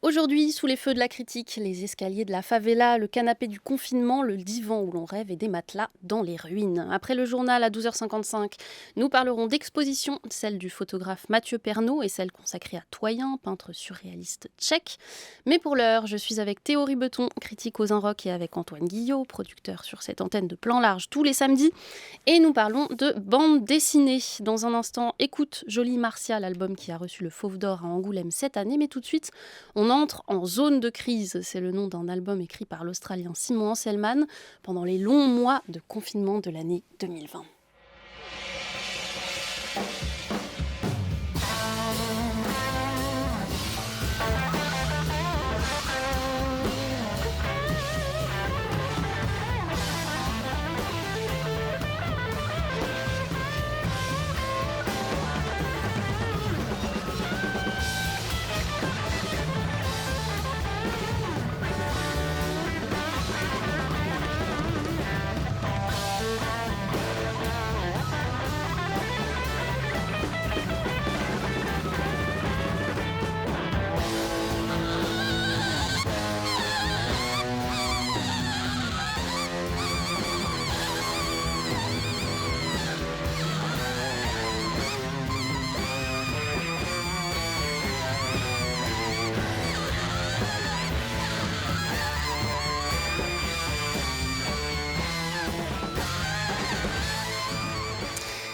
Aujourd'hui, sous les feux de la critique, les escaliers de la favela, le canapé du confinement, le divan où l'on rêve et des matelas dans les ruines. Après le journal à 12h55, nous parlerons d'exposition, celle du photographe Mathieu Pernaut et celle consacrée à Toyen, peintre surréaliste tchèque. Mais pour l'heure, je suis avec Théo Ribeton, critique aux Inrocks, et avec Antoine Guillot, producteur sur cette antenne de Plan Large tous les samedis. Et nous parlons de bande dessinée. Dans un instant, écoute Jolie Martia, l'album qui a reçu le Fauve d'Or à Angoulême cette année. Mais tout de suite, on entre en zone de crise. C'est le nom d'un album écrit par l'Australien Simon Anselman pendant les longs mois de confinement de l'année 2020.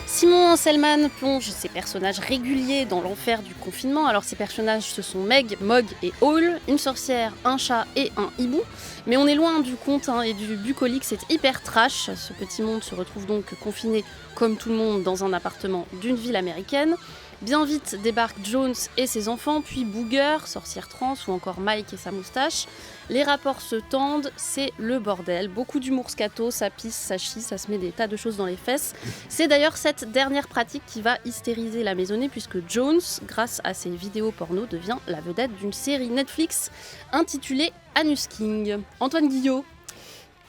Simon Anselman plonge ses personnages réguliers dans l'enfer du confinement. Alors ces personnages, ce sont Meg, Mog et Hall, une sorcière, un chat et un hibou. Mais on est loin du conte et du bucolique, c'est hyper trash. Ce petit monde se retrouve donc confiné, comme tout le monde, dans un appartement d'une ville américaine. Bien vite débarquent Jones et ses enfants, puis Booger, sorcière trans, ou encore Mike et sa moustache. Les rapports se tendent, c'est le bordel. Beaucoup d'humour scato, ça pisse, ça chie, ça se met des tas de choses dans les fesses. C'est d'ailleurs cette dernière pratique qui va hystériser la maisonnée, puisque Jones, grâce à ses vidéos porno, devient la vedette d'une série Netflix intitulée Anus King. Antoine Guillot.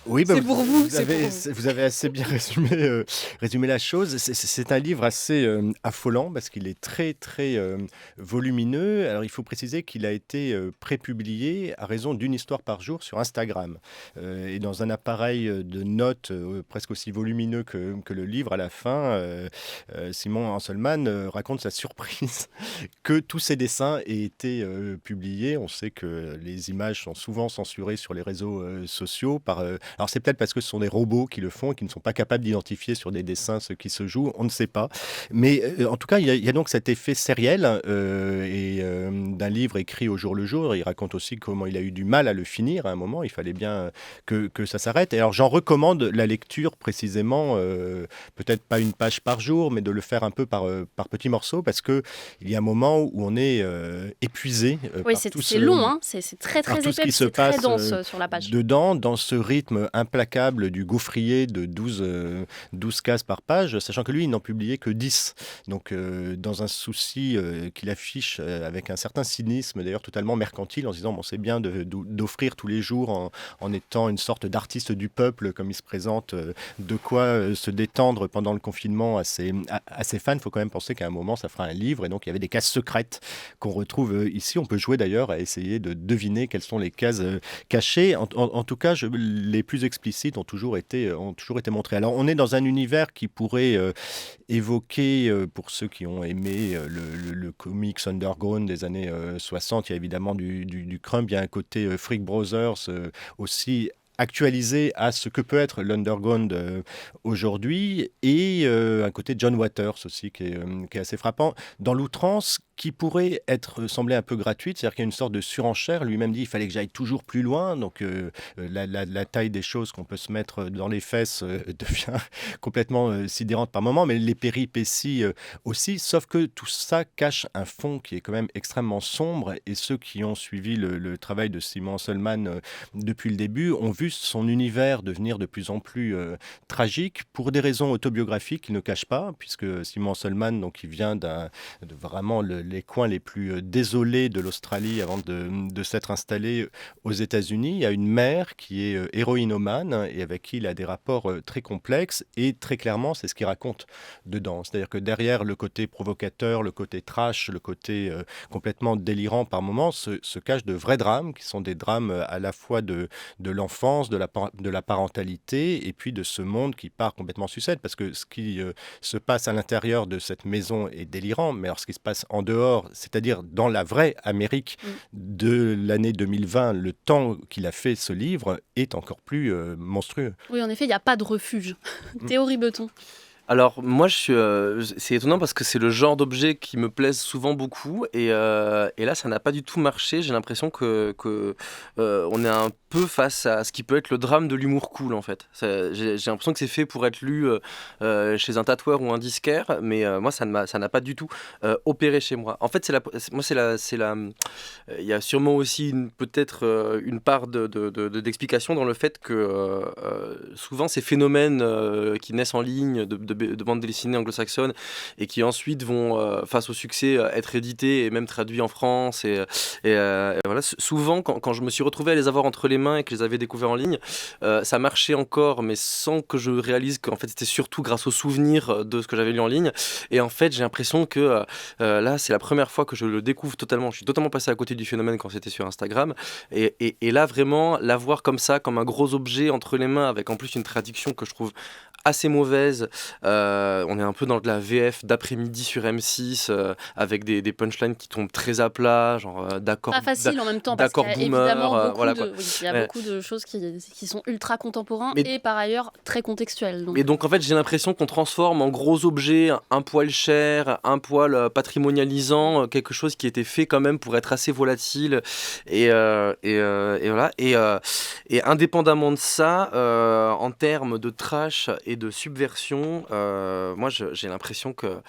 Oui, C'est pour vous, vous avez assez bien résumé la chose. C'est un livre assez affolant parce qu'il est très, très volumineux. Alors, il faut préciser qu'il a été prépublié à raison d'une histoire par jour sur Instagram. Et dans un appareil de notes presque aussi volumineux que le livre, à la fin, Simon Anselman raconte sa surprise que tous ces dessins aient été publiés. On sait que les images sont souvent censurées sur les réseaux sociaux alors c'est peut-être parce que ce sont des robots qui le font et qui ne sont pas capables d'identifier sur des dessins ce qui se joue, on ne sait pas. Mais en tout cas, il y a donc cet effet sériel d'un livre écrit au jour le jour. Il raconte aussi comment il a eu du mal à le finir à un moment. Il fallait bien que ça s'arrête. Et alors j'en recommande la lecture précisément, peut-être pas une page par jour, mais de le faire un peu par petits morceaux, parce qu'il y a un moment où on est épuisé Oui, par c'est long, hein, c'est très par très tout ce épais, qui puis se c'est très passe dense sur la page. dedans, dans ce rythme implacable du gaufrier de 12 cases par page, sachant que lui, il n'en publiait que 10. Donc, dans un souci qu'il affiche avec un certain cynisme, d'ailleurs totalement mercantile, en se disant, bon, c'est bien d'offrir tous les jours, en étant une sorte d'artiste du peuple, comme il se présente, de quoi se détendre pendant le confinement à ses fans. Il faut quand même penser qu'à un moment, ça fera un livre, et donc il y avait des cases secrètes qu'on retrouve ici. On peut jouer d'ailleurs à essayer de deviner quelles sont les cases cachées. En tout cas, les plus explicites ont toujours été montrés. Alors, on est dans un univers qui pourrait évoquer, pour ceux qui ont aimé le comics underground des années 60, il y a évidemment du crumb, il y a un côté Freak Brothers aussi actualisé à ce que peut être l'underground aujourd'hui, et un côté John Waters aussi qui est assez frappant dans l'outrance, qui pourrait sembler un peu gratuite, c'est-à-dire qu'il y a une sorte de surenchère. Lui-même dit il fallait que j'aille toujours plus loin, donc la taille des choses qu'on peut se mettre dans les fesses devient complètement sidérante par moment, mais les péripéties aussi, sauf que tout ça cache un fond qui est quand même extrêmement sombre, et ceux qui ont suivi le travail de Simon Anselman depuis le début ont vu plus son univers devenir de plus en plus tragique pour des raisons autobiographiques qu'il ne cache pas, puisque Simon Anselman, donc, il vient de vraiment les coins les plus désolés de l'Australie avant de s'être installé aux États-Unis. Il y a une mère qui est héroïnomane et avec qui il a des rapports très complexes, et très clairement, c'est ce qu'il raconte dedans. C'est-à-dire que derrière le côté provocateur, le côté trash, le côté complètement délirant par moments, se cachent de vrais drames, qui sont des drames à la fois de l'enfance, de la parentalité, et puis de ce monde qui part complètement en sucette, parce que ce qui se passe à l'intérieur de cette maison est délirant, mais alors ce qui se passe en dehors, c'est-à-dire dans la vraie Amérique de l'année 2020, le temps qu'il a fait ce livre est encore plus monstrueux. Oui, en effet, il n'y a pas de refuge. Théorie Beton. Alors moi, c'est étonnant parce que c'est le genre d'objet qui me plaise souvent beaucoup et là, ça n'a pas du tout marché. J'ai l'impression que on est un peu face à ce qui peut être le drame de l'humour cool en fait. J'ai l'impression que c'est fait pour être lu chez un tatoueur ou un disquaire, mais moi, ça n'a pas du tout opéré chez moi. En fait, il y a sûrement aussi peut-être une part d'explication dans le fait que souvent ces phénomènes qui naissent en ligne de bandes dessinées anglo-saxonnes et qui ensuite vont, face au succès, être édités et même traduits en France. Et voilà, souvent, quand je me suis retrouvé à les avoir entre les mains et que je les avais découverts en ligne, ça marchait encore, mais sans que je réalise qu'en fait, c'était surtout grâce aux souvenirs de ce que j'avais lu en ligne. Et en fait, j'ai l'impression que là, c'est la première fois que je le découvre totalement. Je suis totalement passé à côté du phénomène quand c'était sur Instagram. Et là, vraiment, l'avoir comme ça, comme un gros objet entre les mains, avec en plus une traduction que je trouve assez mauvaise. On est un peu dans de la VF d'après-midi sur M6 avec des punchlines qui tombent très à plat, genre d'accord. Pas facile en même temps parce qu'il y a évidemment beaucoup de choses qui sont ultra contemporains et par ailleurs très contextuels. Et donc en fait, j'ai l'impression qu'on transforme en gros objet un poil cher, un poil patrimonialisant, quelque chose qui était fait quand même pour être assez volatile et voilà. Et indépendamment de ça, en termes de trash et de subversion, moi j'ai l'impression que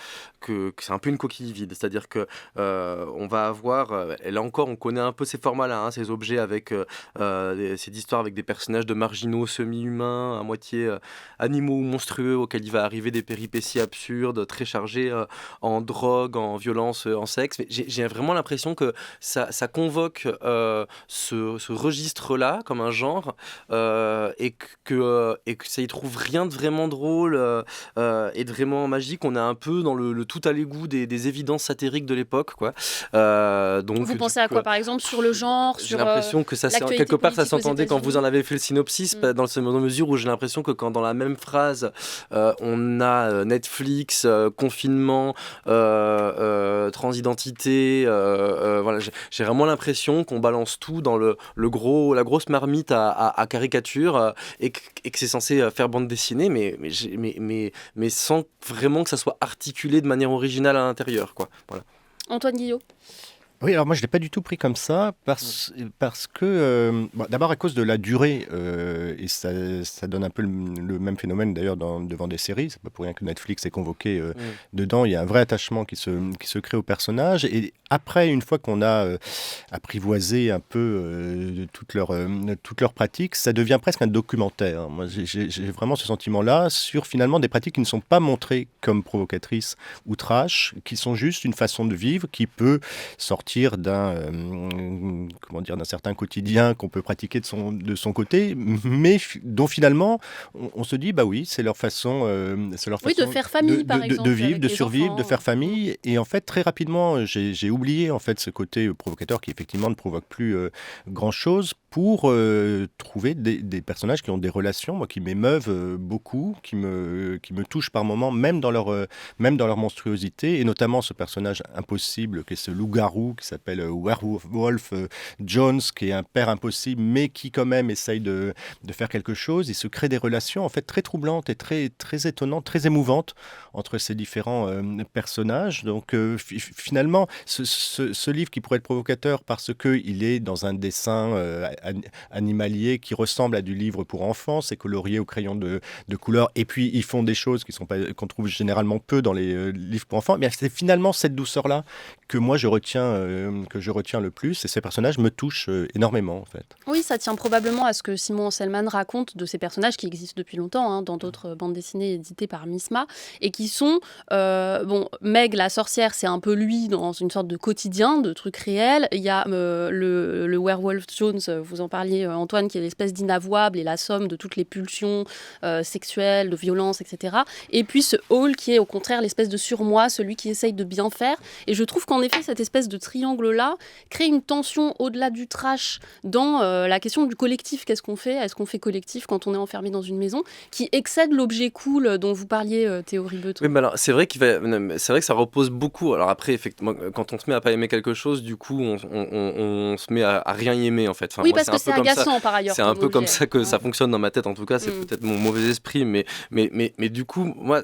c'est un peu une coquille vide, c'est-à-dire que on va avoir, là encore on connaît un peu ces formats-là, ces objets avec ces histoires avec des personnages de marginaux semi-humains, à moitié animaux ou monstrueux, auxquels il va arriver des péripéties absurdes, très chargées en drogue, en violence, en sexe. Mais j'ai vraiment l'impression que ça convoque ce registre-là comme un genre et que ça y trouve rien de vraiment drôle et de vraiment magique. On est un peu dans le tout à l'égout des évidences satiriques de l'époque, quoi. Donc, vous pensez à quoi, par exemple, sur le genre, j'ai l'impression que ça, quelque part, ça s'entendait quand vous en avez fait le synopsis, dans la mesure où j'ai l'impression que quand dans la même phrase, on a Netflix, confinement, transidentité, voilà, j'ai vraiment l'impression qu'on balance tout dans la grosse marmite à caricature et que c'est censé faire bande dessinée, mais sans vraiment que ça soit articulé de manière originale à l'intérieur, quoi. Voilà. Antoine Guillot. Oui, alors moi je ne l'ai pas du tout pris comme ça, parce que, d'abord à cause de la durée, et ça donne un peu le même phénomène d'ailleurs devant des séries, c'est pas pour rien que Netflix est convoqué dedans, il y a un vrai attachement qui se crée au personnage, et après, une fois qu'on a apprivoisé un peu toutes leurs pratiques, ça devient presque un documentaire. Moi j'ai vraiment ce sentiment-là sur finalement des pratiques qui ne sont pas montrées comme provocatrices ou trash, qui sont juste une façon de vivre qui peut sortir d'un certain quotidien qu'on peut pratiquer de son côté, mais dont finalement on se dit bah oui, c'est leur façon de faire famille par exemple, de vivre, de survivre, enfants, de faire famille. Et en fait très rapidement j'ai oublié en fait ce côté provocateur qui effectivement ne provoque plus grand chose, pour trouver des personnages qui ont des relations, moi, qui m'émeuvent beaucoup, qui me touchent par moments, même dans leur monstruosité, et notamment ce personnage impossible qui est ce loup-garou qui s'appelle Werewolf Jones, qui est un père impossible, mais qui quand même essaye de faire quelque chose. Il se crée des relations en fait très troublantes et très, très étonnantes, très émouvantes entre ces différents personnages. Donc finalement, ce livre qui pourrait être provocateur parce qu'il est dans un dessin animalier qui ressemble à du livre pour enfants, c'est colorié au crayon de couleur, et puis ils font des choses qu'on trouve généralement peu dans les livres pour enfants, mais c'est finalement cette douceur-là que moi je retiens le plus, et ces personnages me touchent énormément en fait. Oui, ça tient probablement à ce que Simon Anselman raconte de ces personnages qui existent depuis longtemps dans d'autres bandes dessinées éditées par Misma et qui sont Meg la sorcière, c'est un peu lui dans une sorte de quotidien, de trucs réels. Il y a le Werewolf Jones, vous en parliez Antoine, qui est l'espèce d'inavouable et la somme de toutes les pulsions sexuelles, de violence, etc. Et puis ce Hall qui est au contraire l'espèce de surmoi, celui qui essaye de bien faire. Et je trouve qu'en effet cette espèce de triangle-là crée une tension au-delà du trash dans la question du collectif. Qu'est-ce qu'on fait ? Est-ce qu'on fait collectif quand on est enfermé dans une maison qui excède l'objet cool dont vous parliez, Théo Ribeton ? Oui, mais alors c'est vrai que ça repose beaucoup. Alors après, effectivement, quand on se met à pas aimer quelque chose, du coup, on se met à rien y aimer en fait. Enfin, oui, moi, parce que c'est agaçant par ailleurs. C'est un peu comme ça que ouais. ça fonctionne dans ma tête. En tout cas, c'est peut-être mon mauvais esprit, mais du coup, moi,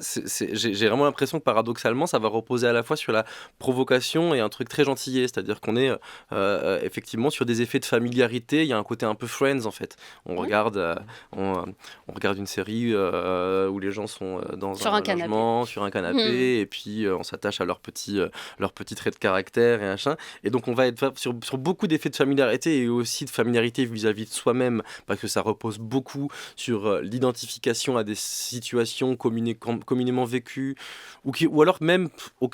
j'ai vraiment l'impression que paradoxalement, ça va reposer à la fois sur la provocation et un truc très gentillet, c'est-à-dire qu'on est effectivement sur des effets de familiarité. Il y a un côté un peu Friends en fait. On regarde une série où les gens sont dans sur un logement, sur un canapé, et puis on s'attache à leurs petits traits de caractère et machin. Et donc on va être sur beaucoup d'effets de familiarité et aussi de familiarité vis-à-vis de soi-même, parce que ça repose beaucoup sur l'identification à des situations communément vécues, ou alors même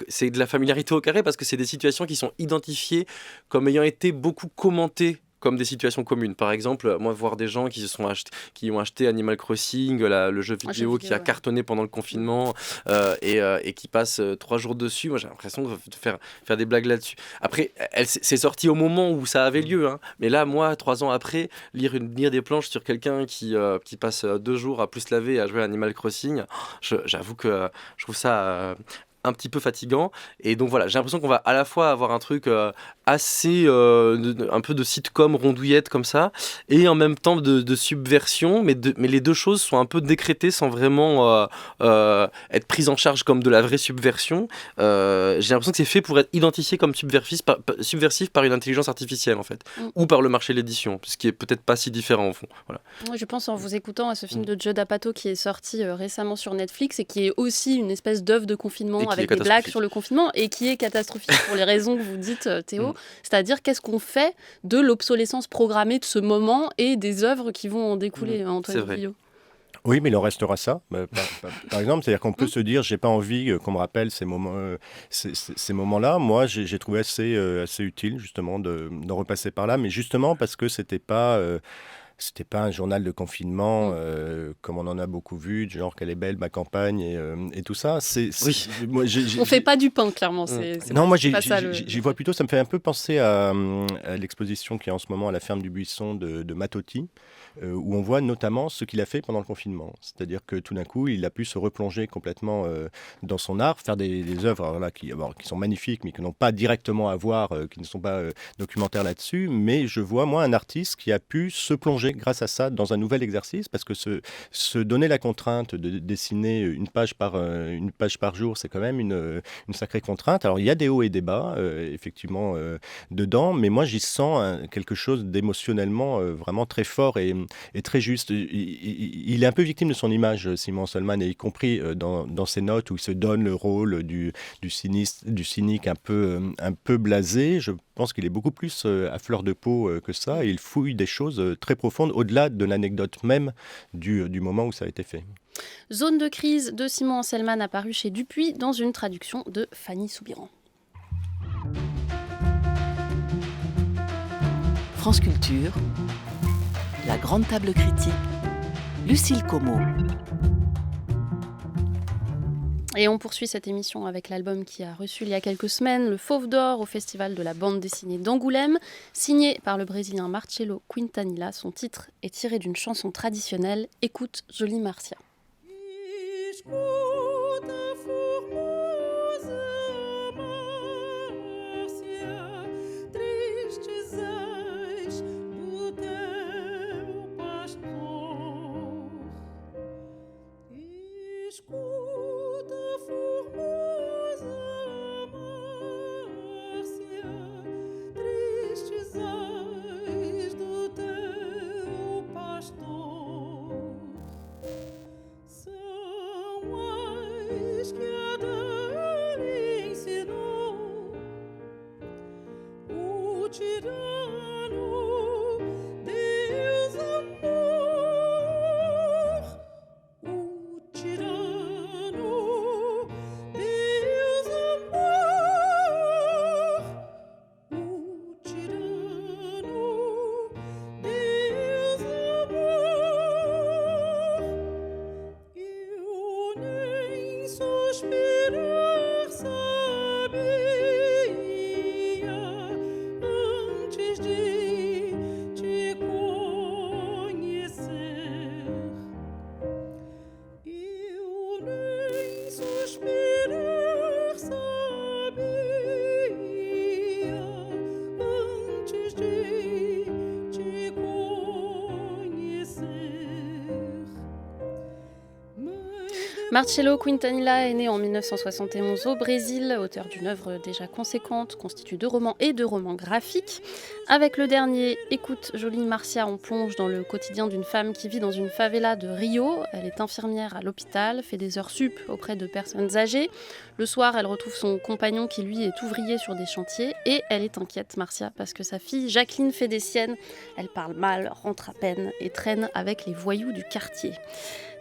c'est de la familiarité au carré, parce que c'est des situations qui sont identifiées comme ayant été beaucoup commentées comme des situations communes. Par exemple, moi, voir des gens qui ont acheté Animal Crossing, le jeu vidéo qui a cartonné pendant le confinement, et qui passent 3 jours dessus, moi j'ai l'impression de faire des blagues là-dessus. Après, c'est sorti au moment où ça avait lieu, hein. Mais là, moi, 3 ans après, lire des planches sur quelqu'un qui passe 2 jours à plus se laver et à jouer à Animal Crossing, j'avoue que je trouve ça un petit peu fatigant. Et donc voilà, j'ai l'impression qu'on va à la fois avoir un truc assez un peu de sitcom rondouillette comme ça, et en même temps de subversion, mais les deux choses sont un peu décrétées sans vraiment être prises en charge comme de la vraie subversion. J'ai l'impression que c'est fait pour être identifié comme subversif par une intelligence artificielle en fait, ou par le marché de l'édition, ce qui est peut-être pas si différent au fond. Voilà. Moi, je pense en vous écoutant à ce film de Judd Apatow qui est sorti récemment sur Netflix et qui est aussi une espèce d'œuvre de confinement avec des blagues sur le confinement et qui est catastrophique pour les raisons que vous dites, Théo. C'est-à-dire qu'est-ce qu'on fait de l'obsolescence programmée de ce moment et des œuvres qui vont en découler, Antoine Guillot. Oui, mais il en restera ça, par exemple. C'est-à-dire qu'on peut se dire, j'ai pas envie qu'on me rappelle ces moments-là. Moi, j'ai trouvé assez utile, justement, d'en repasser par là, mais justement parce que c'était pas un journal de confinement comme on en a beaucoup vu, du genre qu'elle est belle ma campagne et tout ça. On fait pas du pain, clairement. Non, moi j'y vois plutôt, ça me fait un peu penser à l'exposition qui est en ce moment à la ferme du Buisson de Matoti, où on voit notamment ce qu'il a fait pendant le confinement. C'est-à-dire que tout d'un coup, il a pu se replonger complètement dans son art, faire des œuvres qui sont magnifiques, mais qui n'ont pas directement à voir, qui ne sont pas documentaires là-dessus. Mais je vois, moi, un artiste qui a pu se plonger grâce à ça dans un nouvel exercice, parce que se donner la contrainte de dessiner une page par jour, c'est quand même une sacrée contrainte. Alors, il y a des hauts et des bas, effectivement, dedans, mais moi, j'y sens quelque chose d'émotionnellement vraiment très fort et très juste. Il est un peu victime de son image, Simon Anselman, et y compris dans ses notes où il se donne le rôle du cynique un peu blasé. Je pense qu'il est beaucoup plus à fleur de peau que ça, et il fouille des choses très profondes, au-delà de l'anecdote même du moment où ça a été fait. Zone de crise de Simon Anselman apparu chez Dupuis dans une traduction de Fanny Soubiran. France Culture, la grande table critique, Lucille Como. Et on poursuit cette émission avec l'album qui a reçu il y a quelques semaines le Fauve d'Or au Festival de la bande dessinée d'Angoulême. Signé par le Brésilien Marcelo Quintanilla, son titre est tiré d'une chanson traditionnelle, Écoute, jolie Marcia. São Marcello Quintanilla est né en 1971 au Brésil, auteur d'une œuvre déjà conséquente, constituée de romans et de romans graphiques. Avec le dernier, Écoute Jolie Marcia, on plonge dans le quotidien d'une femme qui vit dans une favela de Rio. Elle est infirmière à l'hôpital, fait des heures sup auprès de personnes âgées. Le soir, elle retrouve son compagnon qui lui est ouvrier sur des chantiers et elle est inquiète, Marcia, parce que sa fille Jacqueline fait des siennes. Elle parle mal, rentre à peine et traîne avec les voyous du quartier.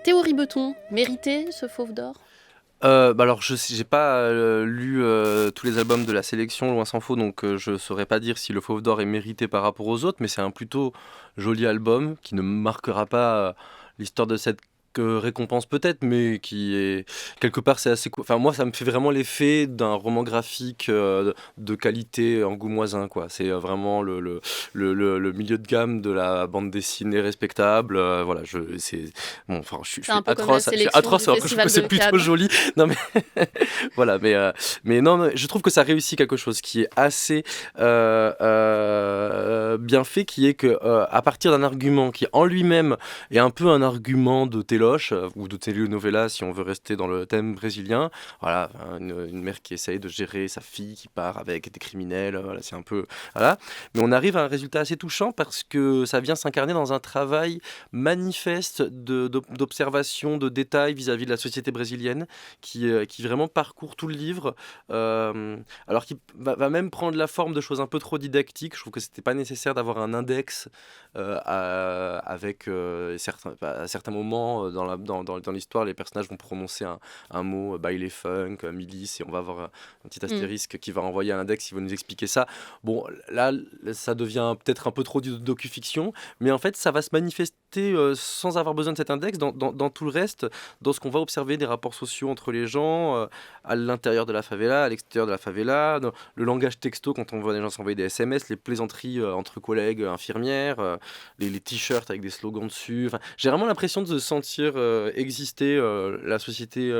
Théo Ribeton, mérité ce Fauve d'Or ? Alors, je n'ai pas lu tous les albums de la sélection, loin s'en faut, donc je ne saurais pas dire si le Fauve d'Or est mérité par rapport aux autres, mais c'est un plutôt joli album qui ne marquera pas l'histoire de cette récompense peut-être, mais qui est quelque part c'est assez enfin moi ça me fait vraiment l'effet d'un roman graphique de qualité angoumoisin quoi. C'est vraiment le milieu de gamme de la bande dessinée respectable. Voilà, c'est bon, enfin je suis atroce alors que je trouve que c'est plutôt joli. Non mais voilà, mais non, je trouve que ça réussit quelque chose qui est assez bien fait, qui est que à partir d'un argument qui en lui-même est un peu un argument de téloche ou de telenovela si on veut rester dans le thème brésilien, voilà, une mère qui essaye de gérer sa fille qui part avec des criminels, voilà, c'est un peu voilà, mais on arrive à un résultat assez touchant parce que ça vient s'incarner dans un travail manifeste d'observation, de détails vis-à-vis de la société brésilienne qui vraiment parcourt tout le livre, alors qu'il va même prendre la forme de choses un peu trop didactiques. Je trouve que c'était pas nécessaire d'avoir un index avec à certains moments dans l'histoire, les personnages vont prononcer un mot, baile funk, milice, et on va avoir un petit astérisque qui va renvoyer à l'index, qui va nous expliquer ça. Bon, là, ça devient peut-être un peu trop de docu-fiction, mais en fait, ça va se manifester sans avoir besoin de cet index dans tout le reste, dans ce qu'on va observer des rapports sociaux entre les gens, à l'intérieur de la favela, à l'extérieur de la favela, dans le langage texto quand on voit des gens s'envoyer des SMS, les plaisanteries entre collègues infirmières, les t-shirts avec des slogans dessus. Enfin, j'ai vraiment l'impression de sentir exister la société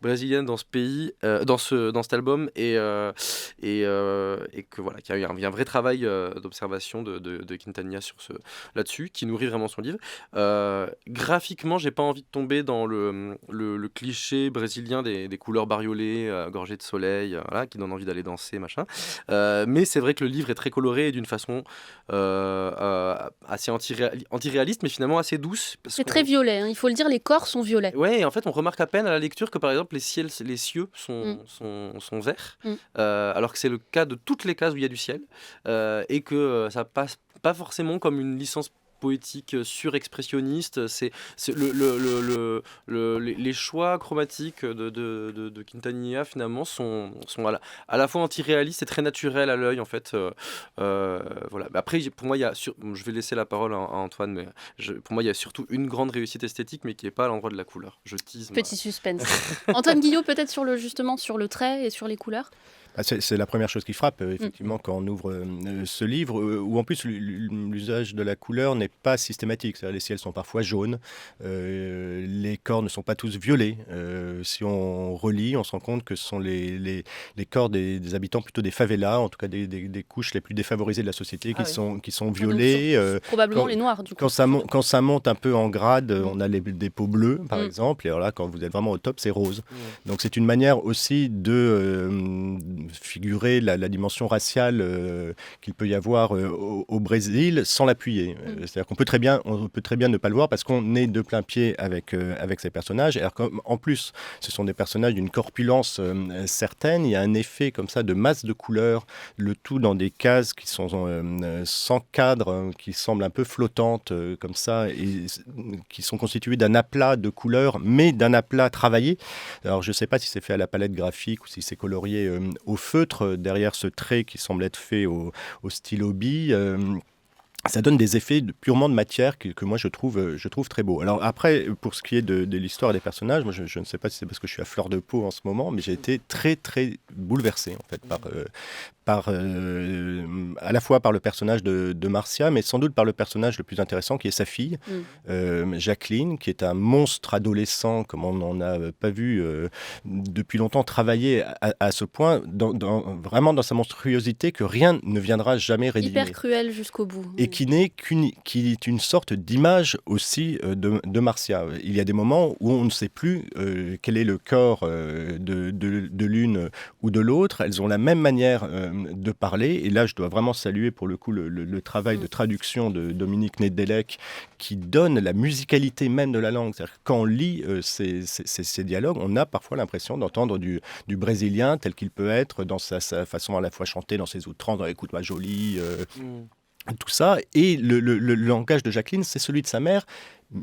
brésilienne dans ce pays, dans cet album, et que voilà, qu'il y a un vrai travail d'observation de Quintanilla là-dessus, qui nourrit vraiment son livre. Graphiquement, j'ai pas envie de tomber dans le cliché brésilien des couleurs bariolées, gorgées de soleil, voilà, qui donne envie d'aller danser, machin. Mais c'est vrai que le livre est très coloré et d'une façon assez anti-réaliste, mais finalement assez douce. C'est très violet, hein, il faut le dire, les corps sont violets. Ouais, et en fait, on remarque à peine à la lecture que par exemple les cieux sont verts, alors que c'est le cas de toutes les cases où il y a du ciel, et que ça passe pas forcément comme une licence poétique surexpressionniste. C'est les choix chromatiques de Quintanilla finalement sont à la fois anti-réalistes et très naturels à l'œil en fait. Voilà. Après, pour moi, je vais laisser la parole à Antoine, mais pour moi, il y a surtout une grande réussite esthétique, mais qui n'est pas à l'endroit de la couleur. Je tease. Petit suspense. Antoine Guillot, peut-être justement sur le trait et sur les couleurs. C'est la première chose qui frappe, effectivement, quand on ouvre ce livre, où en plus l'usage de la couleur n'est pas systématique. C'est-à-dire, les ciels sont parfois jaunes, les corps ne sont pas tous violets. Si on relit, on se rend compte que ce sont les corps des habitants plutôt des favelas, en tout cas des couches les plus défavorisées de la société, qui sont violés. Probablement les noirs, du coup. Quand ça monte un peu en grade, on a des peaux bleues, par exemple, et alors là, quand vous êtes vraiment au top, c'est rose. Donc c'est une manière aussi de figurer la dimension raciale qu'il peut y avoir au Brésil sans l'appuyer. C'est-à-dire qu'on peut très bien ne pas le voir parce qu'on est de plein pied avec ces personnages. Alors en plus, ce sont des personnages d'une corpulence certaine. Il y a un effet comme ça de masse de couleurs, le tout dans des cases qui sont sans cadre, qui semblent un peu flottantes comme ça, et qui sont constituées d'un aplat de couleurs, mais d'un aplat travaillé. Alors je ne sais pas si c'est fait à la palette graphique ou si c'est colorié au feutre derrière ce trait qui semble être fait au stylo bille. Ça donne des effets purement de matière que moi je trouve très beau. Alors après, pour ce qui est de l'histoire et des personnages, moi je ne sais pas si c'est parce que je suis à fleur de peau en ce moment, mais j'ai été très très bouleversé en fait à la fois par le personnage de Marcia, mais sans doute par le personnage le plus intéressant qui est sa fille, Jacqueline, qui est un monstre adolescent comme on n'en a pas vu depuis longtemps travailler à ce point, vraiment dans sa monstruosité que rien ne viendra jamais rédimer. Hyper cruel jusqu'au bout. Et qui est une sorte d'image aussi de Marcia. Il y a des moments où on ne sait plus quel est le corps de l'une ou de l'autre. Elles ont la même manière de parler. Et là, je dois vraiment saluer pour le coup le travail de traduction de Dominique Nedelec qui donne la musicalité même de la langue. C'est-à-dire que quand on lit ces dialogues, on a parfois l'impression d'entendre du brésilien tel qu'il peut être dans sa façon à la fois chanter dans ses outrances, dans Écoute-moi jolie, tout ça. Et le langage de Jacqueline, c'est celui de sa mère,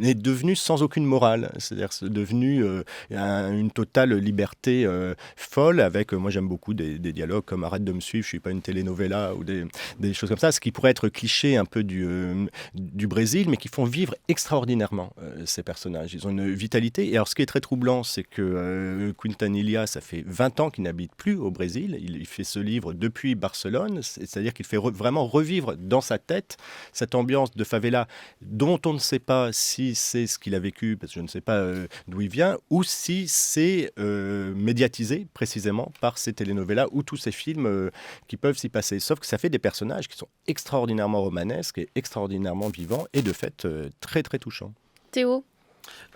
est devenu sans aucune morale. C'est-à-dire c'est devenu une totale liberté folle avec, moi j'aime beaucoup des dialogues comme Arrête de me suivre, je suis pas une telenovela ou des choses comme ça, ce qui pourrait être cliché un peu du Brésil, mais qui font vivre extraordinairement ces personnages. Ils ont une vitalité. Et alors ce qui est très troublant, c'est que Quintanilha, ça fait 20 ans qu'il n'habite plus au Brésil. Il fait ce livre depuis Barcelone, c'est-à-dire qu'il fait vraiment revivre dans sa tête cette ambiance de favela dont on ne sait pas si c'est ce qu'il a vécu, parce que je ne sais pas d'où il vient, ou si c'est médiatisé précisément par ces telenovelas ou tous ces films qui peuvent s'y passer. Sauf que ça fait des personnages qui sont extraordinairement romanesques et extraordinairement vivants et de fait très très touchants. Théo?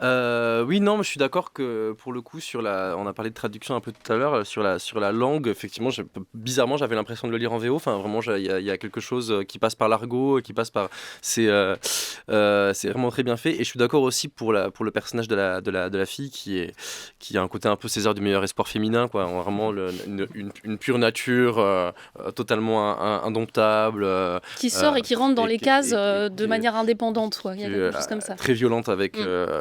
Oui, non, mais je suis d'accord que pour le coup, on a parlé de traduction un peu tout à l'heure, sur la langue, effectivement, bizarrement, j'avais l'impression de le lire en VO. Enfin, vraiment, il y a quelque chose qui passe par l'argot, qui passe par. C'est vraiment très bien fait. Et je suis d'accord aussi pour le personnage de la fille qui a un côté un peu César du meilleur espoir féminin, quoi. Vraiment une pure nature, totalement indomptable. Qui sort et qui rentre dans les cases de manière indépendante, quoi. Il y a quelque chose comme ça. Très violente avec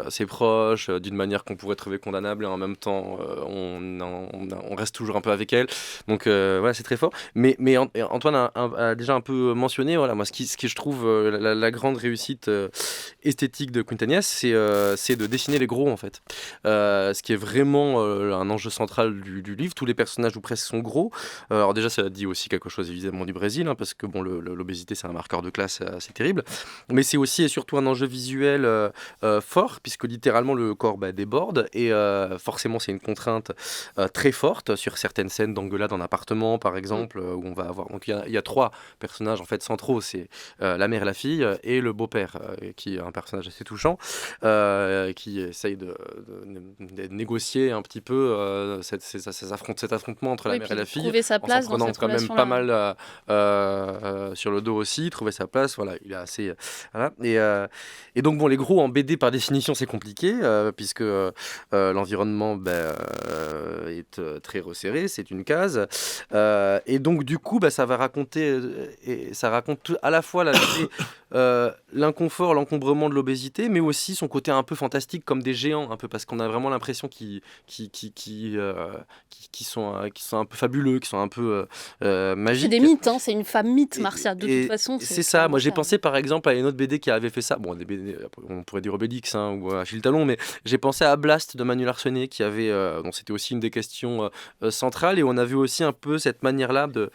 ses proches, d'une manière qu'on pourrait trouver condamnable, et en même temps, on reste toujours un peu avec elle. Donc voilà, c'est très fort. Mais Antoine a déjà un peu mentionné, voilà, moi, ce qui je trouve la grande réussite esthétique de Quintanilha, c'est de dessiner les gros, en fait. Ce qui est vraiment un enjeu central du livre. Tous les personnages ou presque sont gros. Alors déjà, ça dit aussi quelque chose évidemment du Brésil, hein, parce que bon, l'obésité, c'est un marqueur de classe assez terrible. Mais c'est aussi et surtout un enjeu visuel fort, puisque littéralement le corps déborde, et forcément c'est une contrainte très forte sur certaines scènes d'engueulade en appartement, par exemple, où on va avoir... Donc il y a trois personnages en fait centraux, c'est la mère et la fille, et le beau-père, qui est un personnage assez touchant, qui essaye de négocier un petit peu cet affrontement entre la mère et la fille, trouver sa place en s'en dans cette prenant quand même relation-là. pas mal sur le dos aussi, trouver sa place, voilà, il est assez... Voilà. Et donc bon, les gros en BD par définition c'est compliqué, puisque l'environnement est très resserré, c'est une case, et donc du coup ça va raconter, et ça raconte à la fois l'inconfort, l'encombrement de l'obésité, mais aussi son côté un peu fantastique, comme des géants, un peu, parce qu'on a vraiment l'impression qu'ils sont un peu fabuleux, qui sont un peu magiques. C'est des mythes, hein, c'est une femme mythe, Marcia, de toute façon. C'est ça, moi j'ai pensé par exemple à une autre BD qui avait fait ça, bon, des BD, on pourrait dire Obélix, hein, ou Achille Talon, mais j'ai pensé à Blast de Manu Larsenet, qui avait, dont c'était aussi une des questions centrales, et on a vu aussi un peu cette manière-là de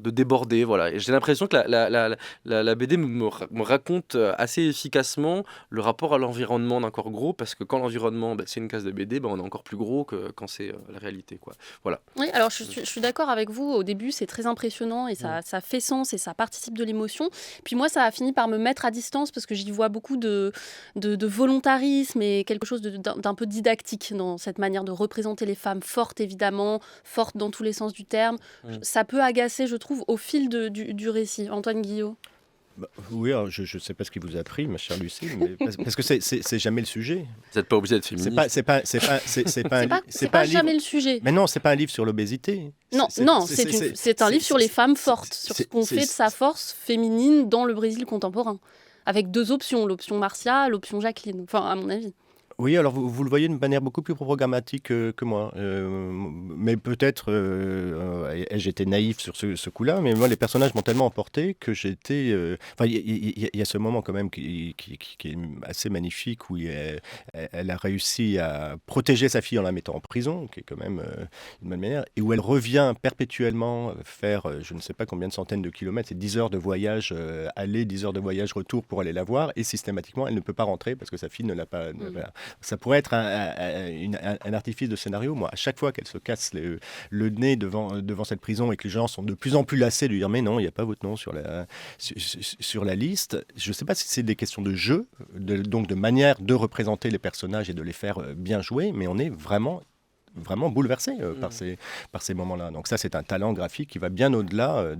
déborder, voilà. Et j'ai l'impression que la BD me raconte assez efficacement le rapport à l'environnement d'un corps gros, parce que quand l'environnement, c'est une case de BD, on est encore plus gros que quand c'est la réalité, quoi. Voilà. Oui, alors je suis d'accord avec vous, au début c'est très impressionnant et ça fait sens et ça participe de l'émotion. Puis moi ça a fini par me mettre à distance parce que j'y vois beaucoup de volontarisme et quelque chose d'un peu didactique dans cette manière de représenter les femmes fortes, évidemment, fortes dans tous les sens du terme. Ça peut agacer, je trouve, au fil du récit. Antoine Guillot? Oui, alors je ne sais pas ce qui vous a pris, ma chère Lucie, mais parce que c'est jamais le sujet. Vous n'êtes pas obligé d'être féministe. C'est pas jamais le sujet. Mais non, c'est pas un livre sur l'obésité. Non, c'est un livre sur les femmes fortes, sur ce qu'on fait de sa force féminine dans le Brésil contemporain, avec deux options, l'option Marcia, l'option Jacqueline, enfin à mon avis. Oui, alors vous le voyez d'une manière beaucoup plus programmatique que moi. Mais peut-être j'étais naïf sur ce coup-là, mais moi, les personnages m'ont tellement emporté que j'étais... il y a ce moment quand même qui est assez magnifique où elle a réussi à protéger sa fille en la mettant en prison, qui est quand même une bonne manière, et où elle revient perpétuellement faire je ne sais pas combien de centaines de kilomètres, c'est 10 heures de voyage aller, 10 heures de voyage retour pour aller la voir, et systématiquement, elle ne peut pas rentrer parce que sa fille ne l'a pas... Ça pourrait être un artifice de scénario. Moi, à chaque fois qu'elle se casse le nez devant cette prison et que les gens sont de plus en plus lassés de lui dire mais non, il n'y a pas votre nom sur la liste. Je ne sais pas si c'est des questions de jeu, donc de manière de représenter les personnages et de les faire bien jouer, mais on est vraiment bouleversé par ces moments-là. Donc ça, c'est un talent graphique qui va bien au-delà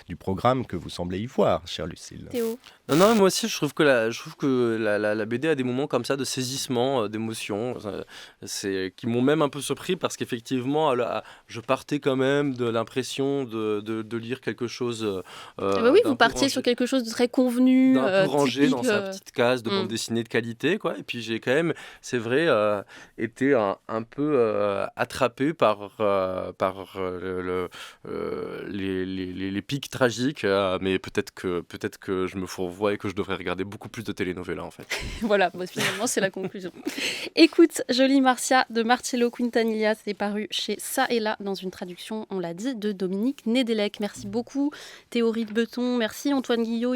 du programme que vous semblez y voir, chère Lucille. Théo? Non, moi aussi, je trouve que la BD a des moments comme ça de saisissement, d'émotion, qui m'ont même un peu surpris parce qu'effectivement, je partais quand même de l'impression de lire quelque chose Ah bah oui, d'un vous peu partiez sur quelque chose de très convenu, d'un peu rangé dans typique. sa petite case de bande dessinée de qualité, quoi. Et puis j'ai quand même, c'est vrai, été un peu attrapé par les pics tragiques, mais peut-être que je me fourvoie et que je devrais regarder beaucoup plus de telenovelas en fait. Voilà, bah, finalement, c'est la conclusion. Écoute, Jolie Marcia de Marcello Quintanilla, c'est paru chez Ça et Là, dans une traduction, on l'a dit, de Dominique Nédélec. Merci beaucoup, Théo Beton. Merci, Antoine Guillot.